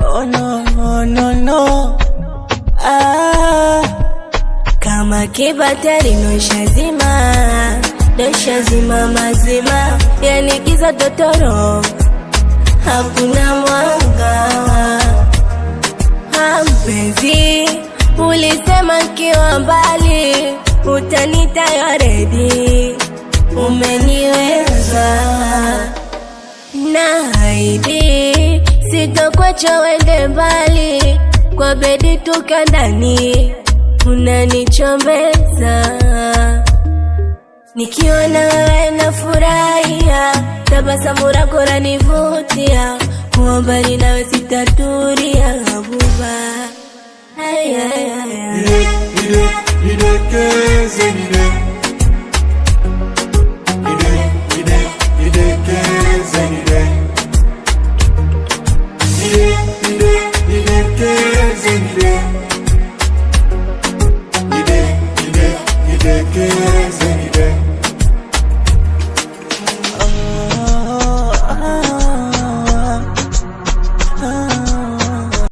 Oh no, no, no, no. Kama kibatari noshazima mazima, yani giza totoro, hakuna mwanga. Mpenzi, ulisema kiwa mbali utanita yoredi, umeniweza na haidi, sitokwacha wende mbali, kwa bedi tukandani, unanichombeza. Nikiona wewe na furahia, tabasamu lako lanivutia, kuwa mbali nawe sitatulia, Habuba. Ay, ay, ay, ay.